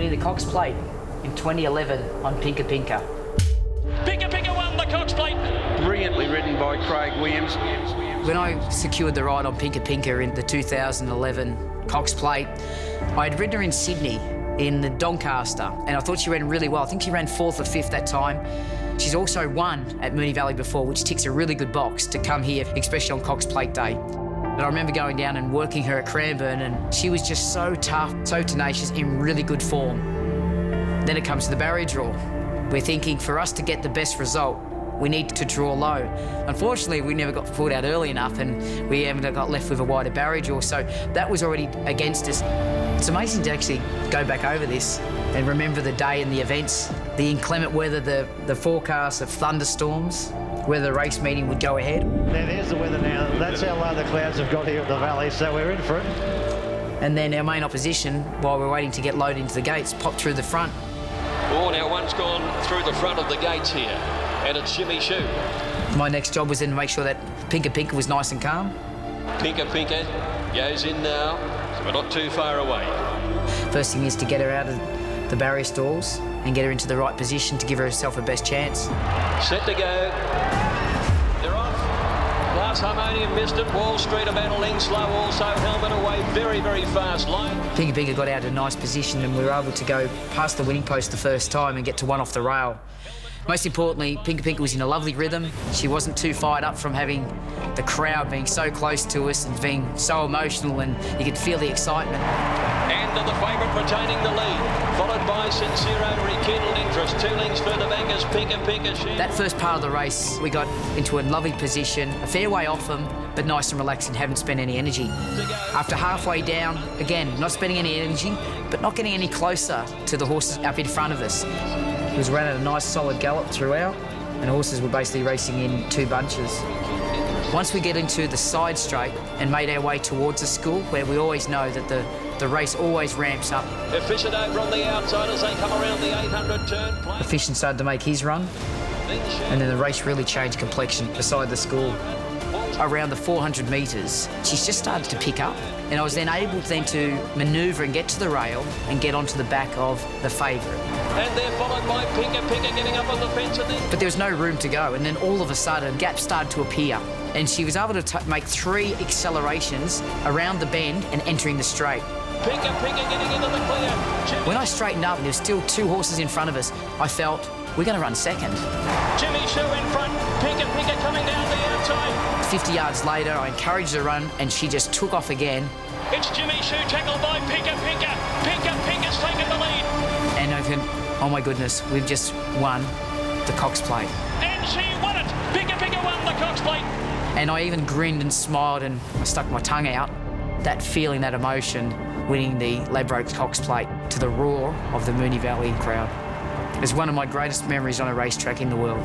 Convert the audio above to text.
winning the Cox Plate in 2011 on Pinka Pinka. Pinka Pinka won the Cox Plate. Brilliantly ridden by Craig Williams. When I secured the ride on Pinka Pinka in the 2011 Cox Plate, I had ridden her in Sydney in the Doncaster, and I thought she ran really well. I think she ran 4th or 5th that time. She's also won at Moonee Valley before, which ticks a really good box to come here, especially on Cox Plate Day. But I remember going down and working her at Cranbourne, and she was just so tough, so tenacious, in really good form. Then it comes to the barrier draw. We're thinking for us to get the best result, we need to draw low. Unfortunately, we never got pulled out early enough, and we got left with a wider barrier draw, so that was already against us. It's amazing to actually go back over this and remember the day and the events, the inclement weather, the forecast of thunderstorms, whether the race meeting would go ahead. Now there's the weather now. That's how low the clouds have got here at the valley, so we're in for it. And then our main opposition, while we're waiting to get loaded into the gates, popped through the front. Oh, now one's gone through the front of the gates here, and it's Jimmy Shue. My next job was then to make sure that Pinka Pinka was nice and calm. Pinka Pinka goes in now, so we're not too far away. First thing is to get her out of the barrier stalls and get her into the right position to give herself her best chance. Set to go. They're off. Glass Harmonium missed it. Wall Street about a length slow also. Helmet away very, very fast. Line. Pinka Pinka got out of a nice position, and we were able to go past the winning post the first time and get to one off the rail. Most importantly, Pinka Pinka was in a lovely rhythm. She wasn't too fired up from having the crowd being so close to us and being so emotional, and you could feel the excitement. And the favourite retaining the lead, followed by Sincero, rekindled interest. 2 lengths further back as Pinka Pinka. That first part of the race, we got into a lovely position, a fair way off them, but nice and relaxed and haven't spent any energy. After halfway down, again, not spending any energy, but not getting any closer to the horses up in front of us. It was ran at a nice solid gallop throughout, and horses were basically racing in 2 bunches. Once we get into the side straight and made our way towards the school, where we always know that the race always ramps up. Efficient over on the outside as they come around the 800 turn. Efficient started to make his run, and then the race really changed complexion beside the school. Around the 400 metres, she's just started to pick up, and I was then able to manoeuvre and get to the rail and get onto the back of the favourite. And they're followed by Pinka Pinka getting up on the fence. But there was no room to go, and then all of a sudden, gaps started to appear, and she was able to make 3 accelerations around the bend and entering the straight. Pinka Pinka getting into the clear. When I straightened up and there were still 2 horses in front of us, I felt we're going to run second. Jimmy Shue in front, Pinka Pinka coming down the outside. 50 yards later, I encouraged her to run, and she just took off again. It's Jimmy Shue tackled by Pinka Pinka. Pinka Pinka's taken the lead. And I went, oh my goodness, we've just won the Cox Plate. And she won it. Pinka Pinka won the Cox Plate. And I even grinned and smiled, and I stuck my tongue out. That feeling, that emotion, winning the Ladbrokes Cox Plate to the roar of the Moonee Valley crowd. It's one of my greatest memories on a racetrack in the world.